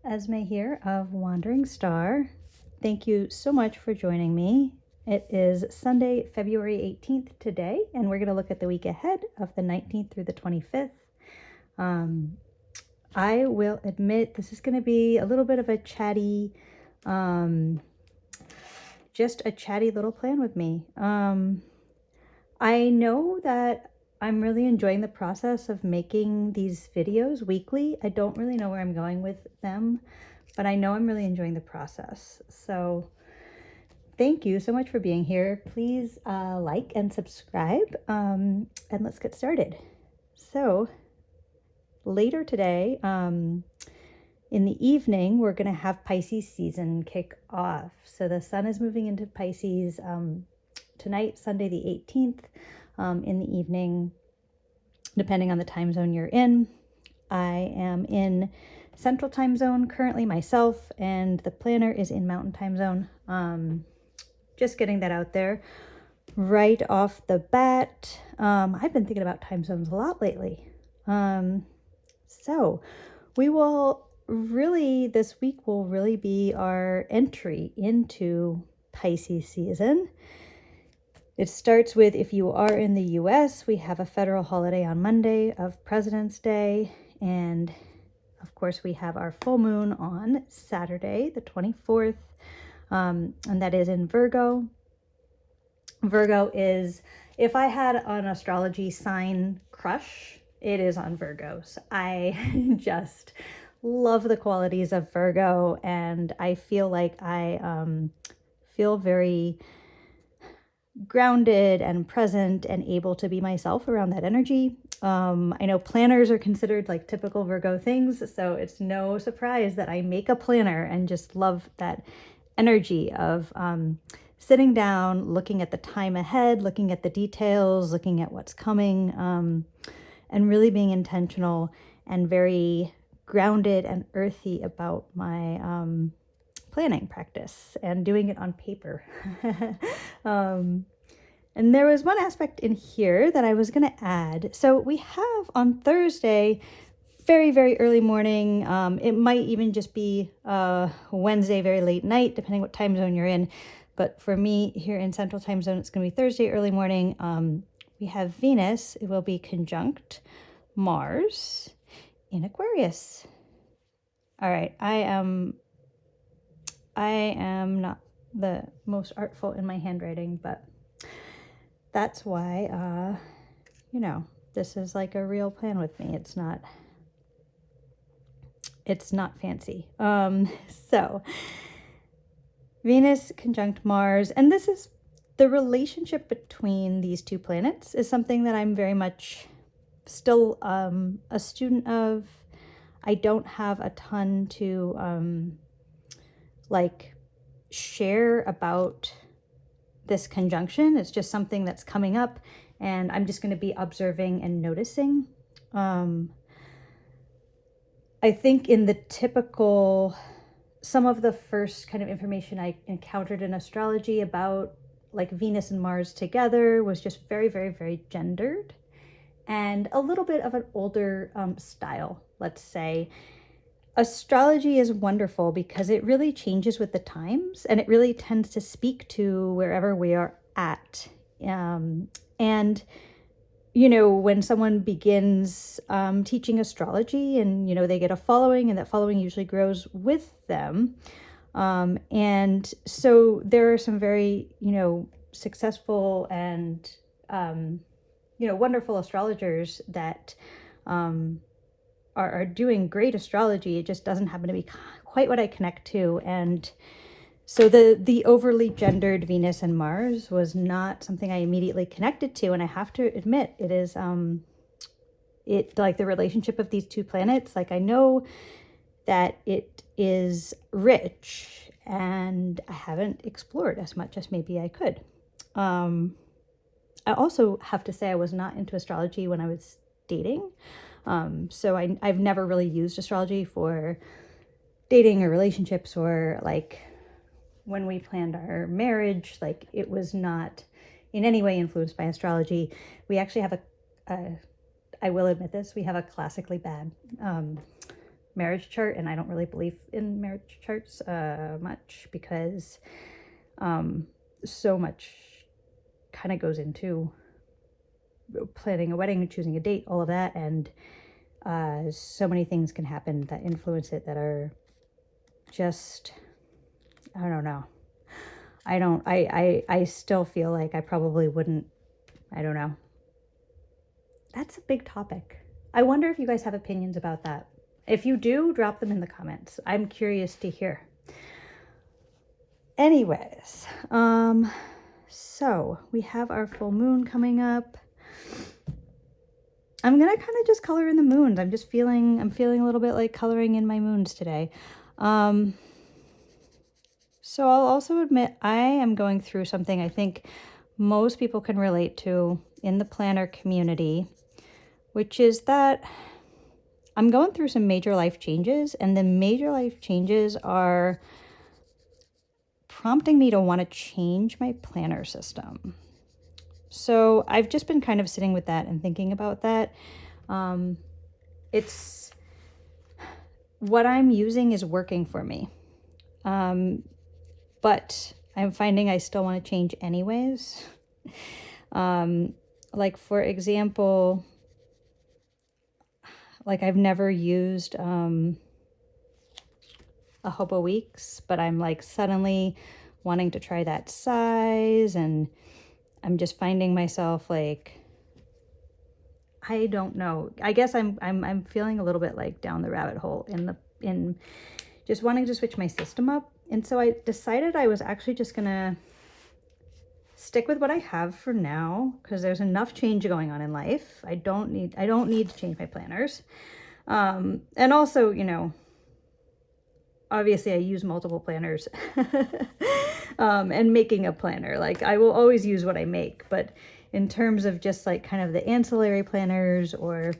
Esme here of Wandering Star. Thank you so much for joining me. It is Sunday, February 18th today, and we're going to look at the week ahead of the 19th through the 25th. I will admit this is going to be a little bit of a chatty, just a chatty little plan with me. I know that I'm really enjoying the process of making these videos weekly. I don't really know where I'm going with them, but I know I'm really enjoying the process. So thank you so much for being here. Please like and subscribe, and let's get started. So later today, in the evening, we're going to have Pisces season kick off. So the sun is moving into Pisces tonight, Sunday the 18th, in the evening, depending on the time zone you're in. I am in Central Time Zone currently myself, and the planner is in Mountain Time Zone. Just getting that out there right off the bat. I've been thinking about time zones a lot lately. So we will really, this week will really be our entry into Pisces season. It starts with, if you are in the US, we have a federal holiday on Monday of President's Day. And of course, we have our full moon on Saturday, the 24th. And that is in Virgo. Virgo is, if I had an astrology sign crush, it is on Virgos. I just love the qualities of Virgo, and I feel like I feel very grounded and present and able to be myself around that energy. I know planners are considered like typical Virgo things, so it's no surprise that I make a planner and just love that energy of sitting down, looking at the time ahead, looking at the details, looking at what's coming, and really being intentional and very grounded and earthy about my planning practice and doing it on paper. And there was one aspect in here that I was going to add. So we have on Thursday, very, very early morning. It might even just be Wednesday, very late night, depending what time zone you're in. But for me here in Central Time Zone, it's going to be Thursday early morning. We have Venus. It will be conjunct Mars in Aquarius. All right, I am not the most artful in my handwriting, but that's why, this is like a real plan with me. It's not fancy. So Venus conjunct Mars, and this is the relationship between these two planets is something that I'm very much still a student of. I don't have a ton to share about this conjunction. It's just something that's coming up, and I'm just going to be observing and noticing. I think in the typical, some of the first kind of information I encountered in astrology about like Venus and Mars together was just very, very, very gendered and a little bit of an older style, let's say. Astrology is wonderful because it really changes with the times, and it really tends to speak to wherever we are at. And, when someone begins teaching astrology and, they get a following, and that following usually grows with them. And so there are some very, successful and, wonderful astrologers that are doing great astrology. It just doesn't happen to be quite what I connect to. And so the overly gendered Venus and Mars was not something I immediately connected to. And I have to admit, it is, like the relationship of these two planets, like I know that it is rich and I haven't explored as much as maybe I could. I also have to say I was not into astrology when I was dating. So I've never really used astrology for dating or relationships, or like when we planned our marriage, like it was not in any way influenced by astrology. We actually have I will admit this, we have a classically bad marriage chart, and I don't really believe in marriage charts much because so much kind of goes into planning a wedding, choosing a date, all of that, and so many things can happen that influence it that are just, I don't know. I still feel like I probably wouldn't, I don't know. That's a big topic. I wonder if you guys have opinions about that. If you do, drop them in the comments. I'm curious to hear. Anyways, so we have our full moon coming up. I'm gonna kind of just color in the moons. I'm feeling a little bit like coloring in my moons today. So I'll also admit I am going through something I think most people can relate to in the planner community, which is that I'm going through some major life changes, and the major life changes are prompting me to want to change my planner system. So I've just been kind of sitting with that and thinking about that. It's what I'm using is working for me. But I'm finding I still want to change anyways. Like for example, like I've never used a Hobo Weeks, but I'm like suddenly wanting to try that size, and I'm just finding myself like, I don't know. I guess I'm feeling a little bit like down the rabbit hole in just wanting to switch my system up. And so I decided I was actually just gonna stick with what I have for now, because there's enough change going on in life. I don't need to change my planners. And also, you know, obviously I use multiple planners and making a planner, like I will always use what I make, but in terms of just like kind of the ancillary planners, or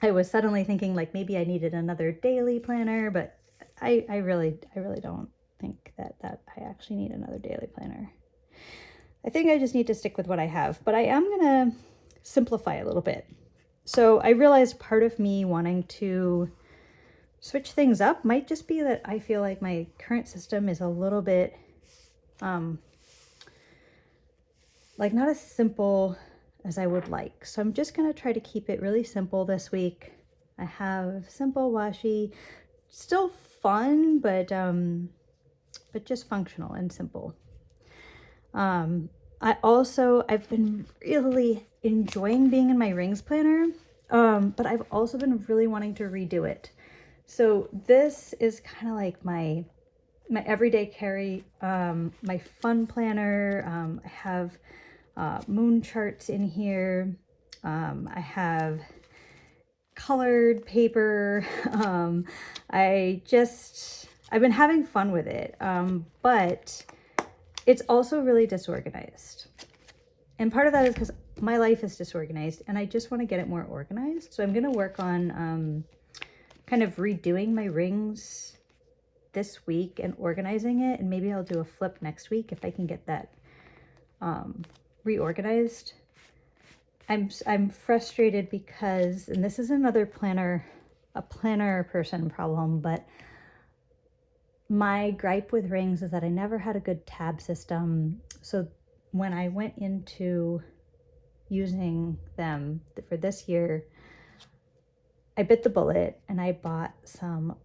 I was suddenly thinking like maybe I needed another daily planner, but I really don't think that I actually need another daily planner. I think I just need to stick with what I have, but I am gonna simplify a little bit. So I realized part of me wanting to switch things up might just be that I feel like my current system is a little bit like not as simple as I would like. So I'm just gonna try to keep it really simple this week. I have simple washi, still fun, but just functional and simple. I've been really enjoying being in my rings planner, but I've also been really wanting to redo it. So this is kind of like my everyday carry, my fun planner. I have moon charts in here. I have colored paper. I've been having fun with it, but it's also really disorganized. And part of that is because my life is disorganized and I just want to get it more organized. So I'm going to work on kind of redoing my rings this week and organizing it. And maybe I'll do a flip next week if I can get that reorganized. I'm frustrated because, and this is another planner person problem, but my gripe with rings is that I never had a good tab system. So when I went into using them for this year, I bit the bullet and I bought some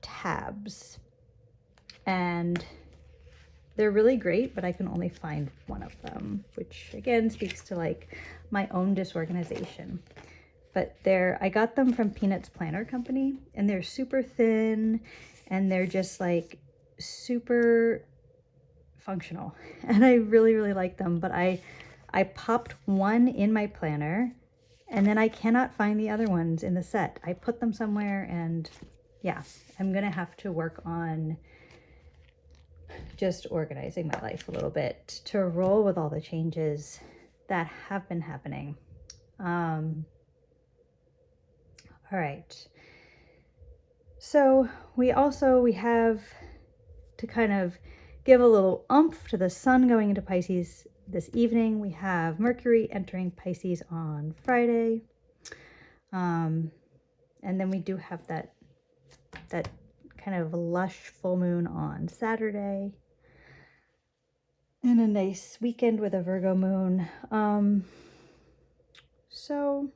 tabs, and they're really great, but I can only find one of them, which again speaks to like my own disorganization. But I got them from Peanuts Planner Company, and they're super thin and they're just like super functional, and I really like them. But I popped one in my planner, and then I cannot find the other ones in the set. I put them somewhere, and yeah, I'm gonna have to work on just organizing my life a little bit to roll with all the changes that have been happening. All right. So we have to kind of give a little oomph to the sun going into Pisces this evening. We have Mercury entering Pisces on Friday. And then we do have that that kind of lush full moon on Saturday. And a nice weekend with a Virgo moon. So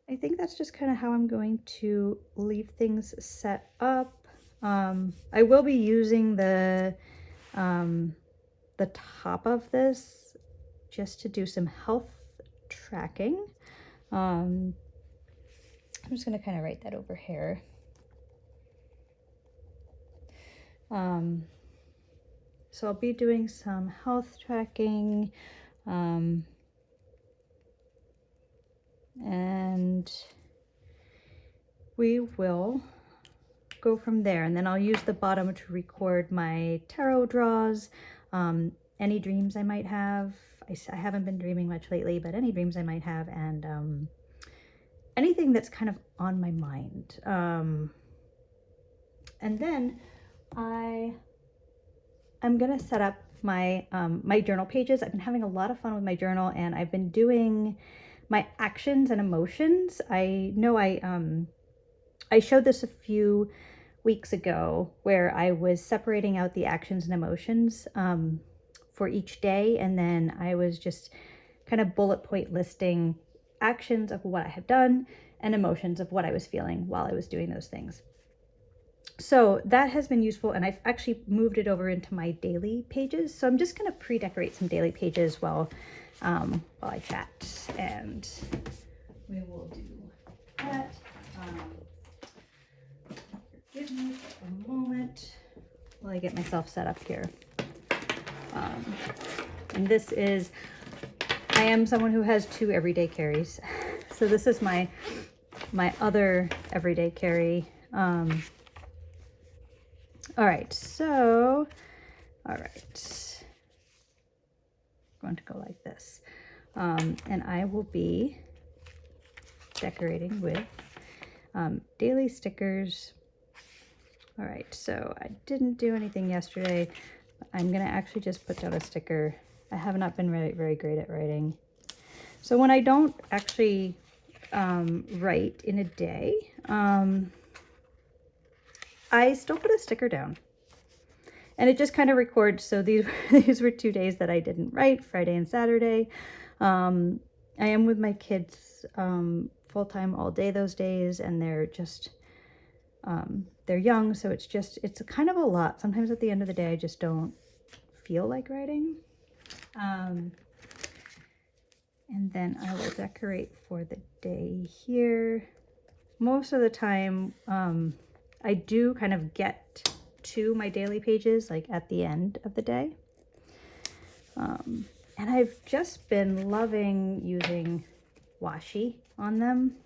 I think that's just kind of how I'm going to leave things set up. I will be using the top of this just to do some health tracking. I'm just going to kind of write that over here. So I'll be doing some health tracking, and we will go from there. And then I'll use the bottom to record my tarot draws, any dreams I might have. I haven't been dreaming much lately, but any dreams I might have, and anything that's kind of on my mind. And then I'm gonna set up my my journal pages. I've been having a lot of fun with my journal, and I've been doing my actions and emotions. I know I showed this a few weeks ago where I was separating out the actions and emotions for each day, and then I was just kind of bullet point listing actions of what I had done and emotions of what I was feeling while I was doing those things. So that has been useful, and I've actually moved it over into my daily pages. So I'm just going to pre-decorate some daily pages while I chat, and we will do that. Forgive me for a moment while I get myself set up here. And this is, I am someone who has 2 everyday carries. So this is my other everyday carry. All right, so, all right, I'm going to go like this. And I will be decorating with daily stickers. All right, so I didn't do anything yesterday. I'm gonna actually just put down a sticker. I have not been very great at writing. So when I don't actually write in a day, I still put a sticker down, and it just kind of records. So these were 2 days that I didn't write, Friday and Saturday. I am with my kids full-time all day those days, and they're just they're young, so it's kind of a lot. Sometimes at the end of the day I just don't feel like writing. And then I will decorate for the day here. Most of the time I do kind of get to my daily pages like at the end of the day. And I've just been loving using washi on them.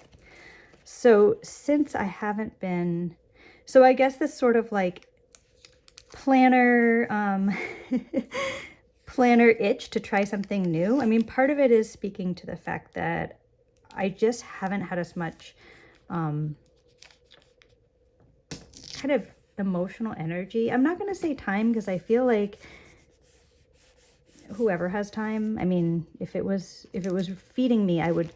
So since I haven't been, so I guess this sort of like planner, planner itch to try something new. I mean, part of it is speaking to the fact that I just haven't had as much kind of emotional energy. I'm not going to say time, because I feel like whoever has time, I mean, if it was feeding me, I would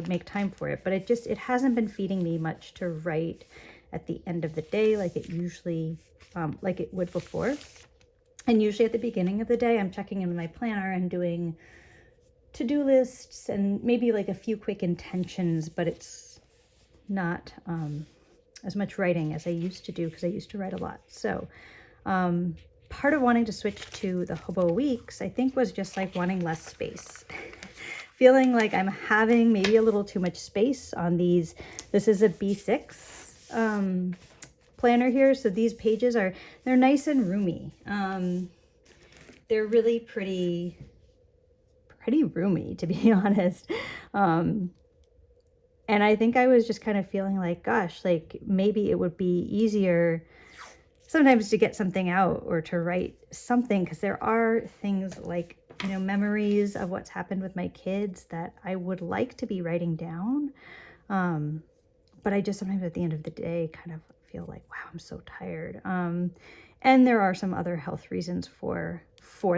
make time for it, but it hasn't been feeding me much to write at the end of the day like it usually like it would before. And usually at the beginning of the day I'm checking in with my planner and doing to-do lists and maybe like a few quick intentions, but it's not as much writing as I used to do, because I used to write a lot. So part of wanting to switch to the hobo weeks, I think, was just like wanting less space. Feeling like I'm having maybe a little too much space on these. This is a B6 planner here. So these pages they're nice and roomy. They're really pretty roomy, to be honest. And I think I was just kind of feeling like, gosh, like maybe it would be easier sometimes to get something out or to write something, because there are things like, you know, memories of what's happened with my kids that I would like to be writing down. But I just sometimes at the end of the day kind of feel like, wow, I'm so tired. And there are some other health reasons for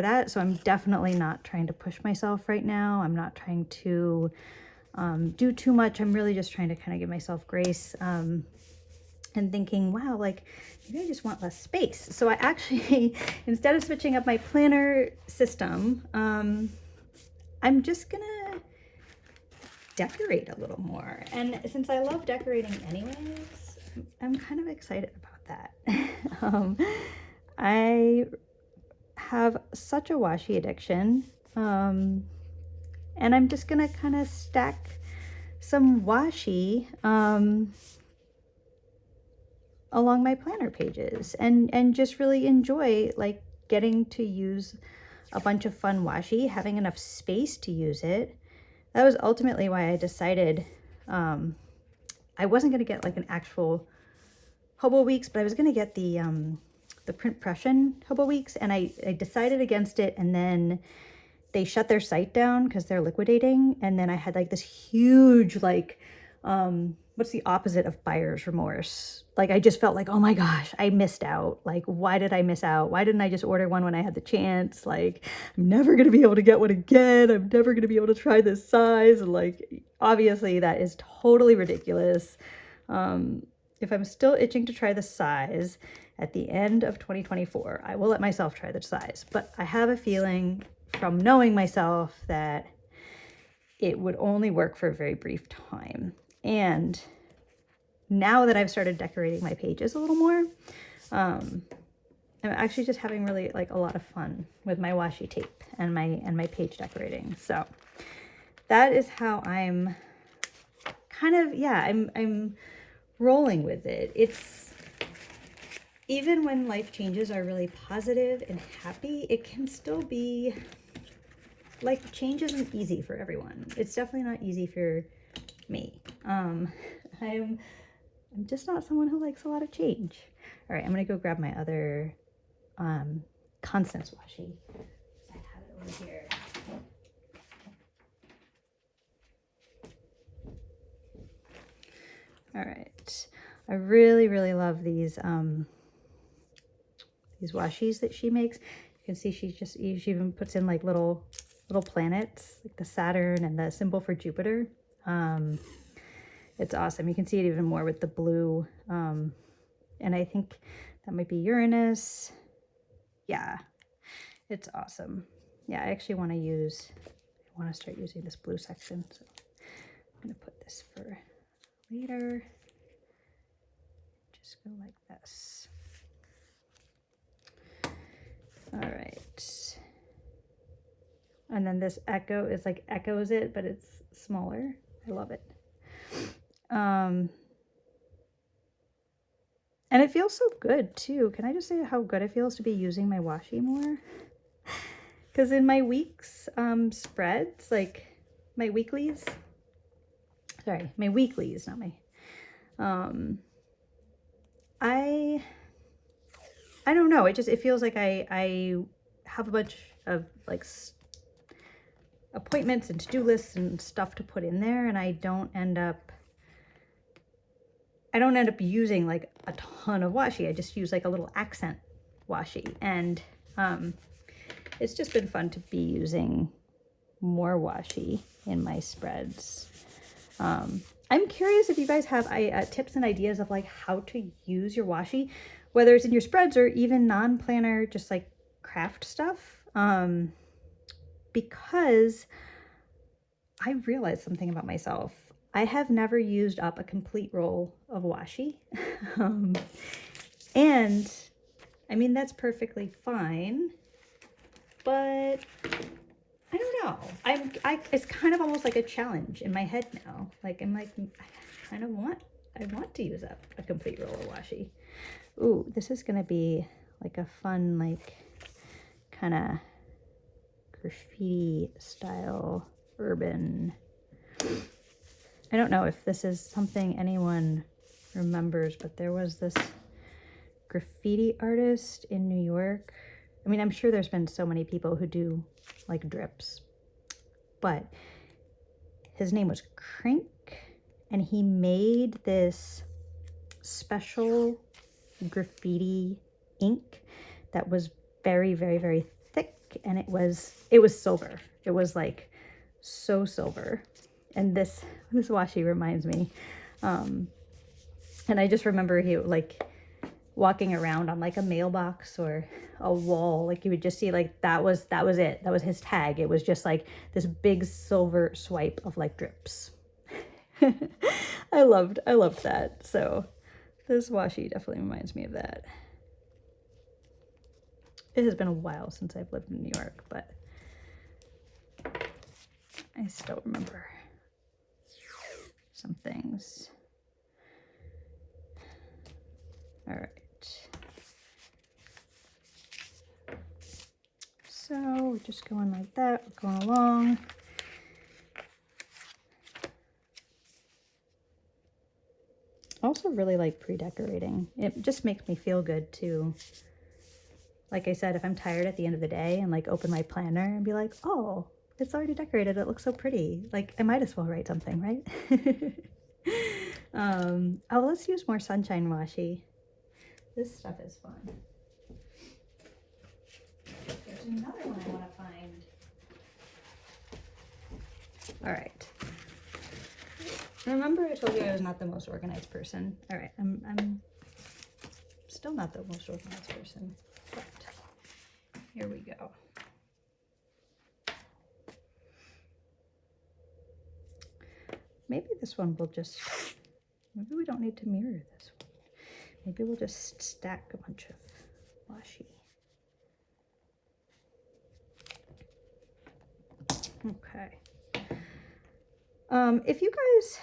that. So I'm definitely not trying to push myself right now. I'm not trying to do too much. I'm really just trying to kind of give myself grace. And and thinking, wow, like maybe I just want less space. So I actually, instead of switching up my planner system, I'm just gonna decorate a little more. And since I love decorating anyways, I'm kind of excited about that. I have such a washi addiction, and I'm just gonna kind of stack some washi along my planner pages and just really enjoy like getting to use a bunch of fun washi, having enough space to use it. That was ultimately why I decided I wasn't going to get like an actual Hobo Weeks, but I was going to get the print pression Hobo Weeks, and I decided against it, and then they shut their site down because they're liquidating, and then I had like this huge like what's the opposite of buyer's remorse? Like I just felt like, oh my gosh, I missed out. Like, why did I miss out? Why didn't I just order one when I had the chance? Like, I'm never going to be able to get one again. I'm never going to be able to try this size. And like, obviously that is totally ridiculous. If I'm still itching to try the size at the end of 2024, I will let myself try the size. But I have a feeling from knowing myself that it would only work for a very brief time. And now that I've started decorating my pages a little more, I'm actually just having really like a lot of fun with my washi tape and my page decorating. So that is how I'm kind of, yeah, I'm rolling with it. It's, even when life changes are really positive and happy, it can still be like, change isn't easy for everyone. It's definitely not easy for me. I'm just not someone who likes a lot of change. All right, I'm gonna go grab my other Constance washi. I have it over here. All right, I really love these washis that she makes. You can see she even puts in like little planets, like the Saturn and the symbol for Jupiter. It's awesome. You can see it even more with the blue. And I think that might be Uranus. Yeah, it's awesome. Yeah, I actually want to start using this blue section. So I'm going to put this for later. Just go like this. All right. And then this echo is like echoes it, but it's smaller. I love it. And it feels so good too. Can I just say how good it feels to be using my washi more? Because in my weeks spreads, like my weeklies, not my, I don't know. It feels like I have a bunch of like appointments and to-do lists and stuff to put in there, and I don't end up using like a ton of washi. I just use like a little accent washi, and it's just been fun to be using more washi in my spreads. I'm curious if you guys have tips and ideas of like how to use your washi, whether it's in your spreads or even non-planner, just like craft stuff. Because I realized something about myself. I have never used up a complete roll of washi. And I mean, that's perfectly fine, but I don't know. It's kind of almost like a challenge in my head now. Like, I'm like, I want to use up a complete roll of washi. Ooh, this is gonna be like a fun, like kind of graffiti style urban. I don't know if this is something anyone remembers, but there was this graffiti artist in New York. I mean, I'm sure there's been so many people who do like drips, but his name was Crink, and he made this special graffiti ink that was very thick, and it was silver. It was like so silver. And this washi reminds me, And I just remember he like walking around on like a mailbox or a wall, like you would just see like that was it. That was his tag. It was just like this big silver swipe of like drips. I loved that. So this washi definitely reminds me of that. It has been a while since I've lived in New York, but I still remember some things. All right. So we're just going like that, we're going along. I also really like pre-decorating. It just makes me feel good too. Like I said, if I'm tired at the end of the day and like open my planner and be like, oh, it's already decorated, it looks so pretty. Like I might as well write something, right? Oh, let's use more sunshine washi. This stuff is fun. There's another one I want to find. All right. Remember I told you I was not the most organized person. All right, I'm still not the most organized person, but here we go. Maybe this one will just, maybe we don't need to mirror this one. Maybe we'll just stack a bunch of washi. Okay. If you guys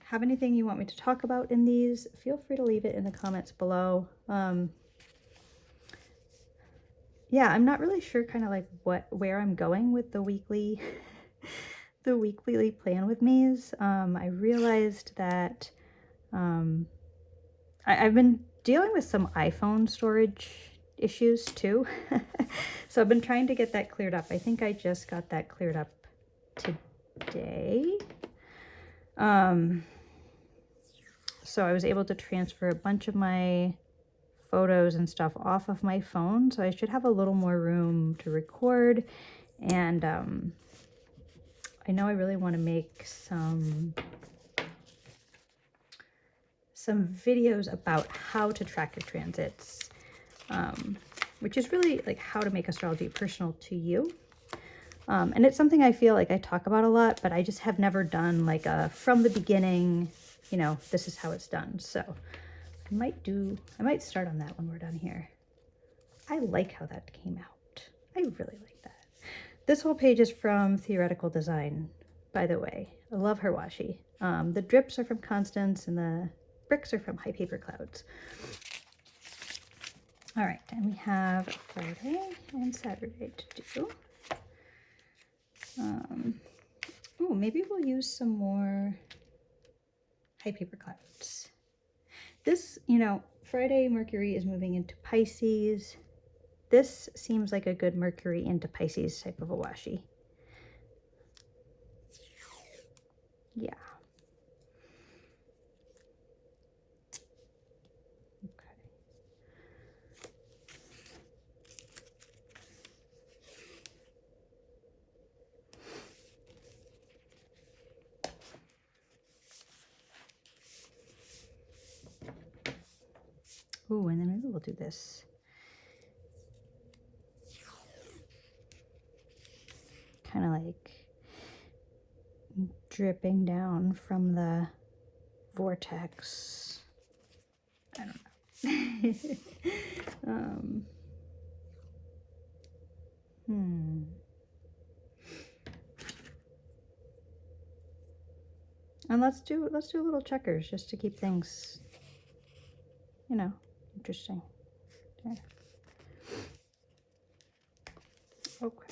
have anything you want me to talk about in these, feel free to leave it in the comments below. Yeah, I'm not really sure kind of like where I'm going with the weekly the weekly plan with me's. I realized that I've been dealing with some iPhone storage issues too. So I've been trying to get that cleared up. I think I just got that cleared up today. So I was able to transfer a bunch of my photos and stuff off of my phone, so I should have a little more room to record. And I know I really want to make some videos about how to track your transits, which is really like how to make astrology personal to you. And it's something I feel like I talk about a lot, but I just have never done like a from the beginning, you know, this is how it's done. So I might start on that when we're done here. I like how that came out. I really like that. This whole page is from Theoretical Design, by the way. I love her washi. The drips are from Constance and the bricks are from High Paper Clouds. All right, and we have Friday and Saturday to do. Oh, maybe we'll use some more High Paper Clouds. This, you know, Friday Mercury is moving into Pisces. This seems like a good Mercury into Pisces type of a washi. Yeah. Okay. Ooh, and then maybe we'll do this. Kind of like dripping down from the vortex. I don't know. And let's do little checkers just to keep things, you know, interesting. There. Okay.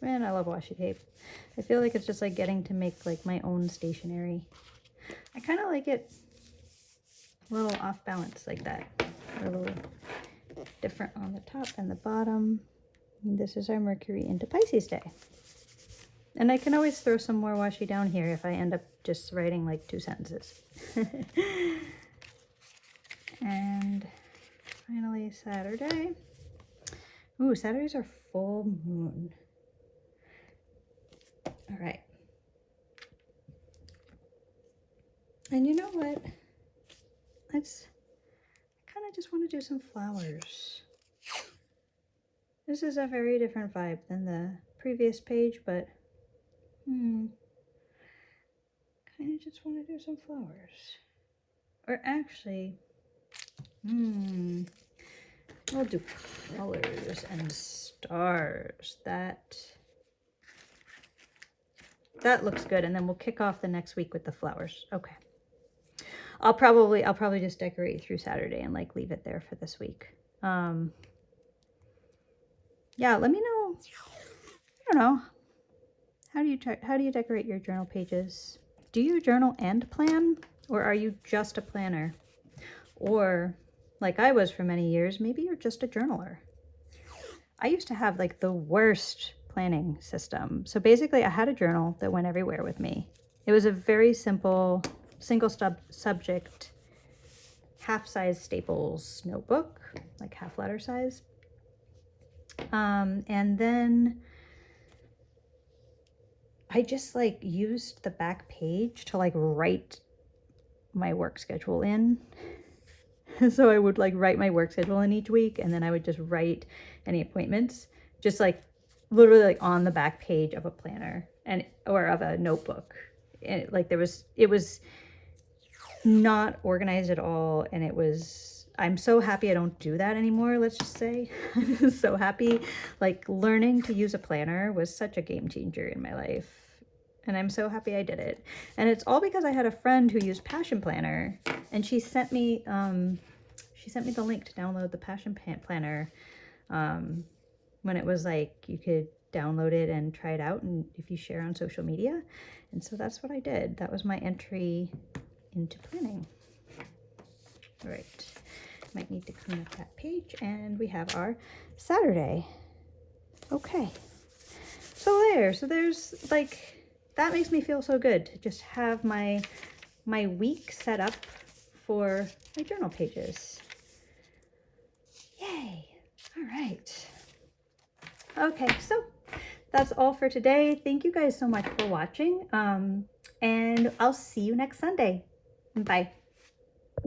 Man, I love washi tape. I feel like it's just like getting to make like my own stationery. I kind of like it a little off balance like that. A little different on the top and the bottom. And this is our Mercury into Pisces day. And I can always throw some more washi down here if I end up just writing like 2 sentences. And Saturday, Saturday. Ooh, Saturdays are full moon. All right. And you know what? I kind of just want to do some flowers. This is a very different vibe than the previous page, but kind of just want to do some flowers. Or actually, we'll do colors and stars. That looks good, and then we'll kick off the next week with the flowers. Okay. I'll probably just decorate through Saturday and like leave it there for this week. Yeah, let me know. I don't know. How do you decorate your journal pages? Do you journal and plan, or are you just a planner? Or like I was for many years, maybe you're just a journaler. I used to have like the worst planning system. So basically I had a journal that went everywhere with me. It was a very simple single subject, half-size Staples notebook, like half letter size. And then I just like used the back page to like write my work schedule in. So I would like write my work schedule in each week, and then I would just write any appointments, just like literally like on the back page of a planner or of a notebook. And like it was not organized at all, and I'm so happy I don't do that anymore, let's just say. I'm so happy. Like learning to use a planner was such a game changer in my life. And I'm so happy I did it. And it's all because I had a friend who used Passion Planner, and she sent me the link to download the Passion Planner when it was like you could download it and try it out, and if you share on social media. And so that's what I did. That was my entry into planning. All right. Might need to clean up that page, and we have our Saturday. Okay. So there's like, that makes me feel so good to just have my week set up for my journal pages. Yay. All right. Okay, so that's all for today. Thank you guys so much for watching. And I'll see you next Sunday. Bye.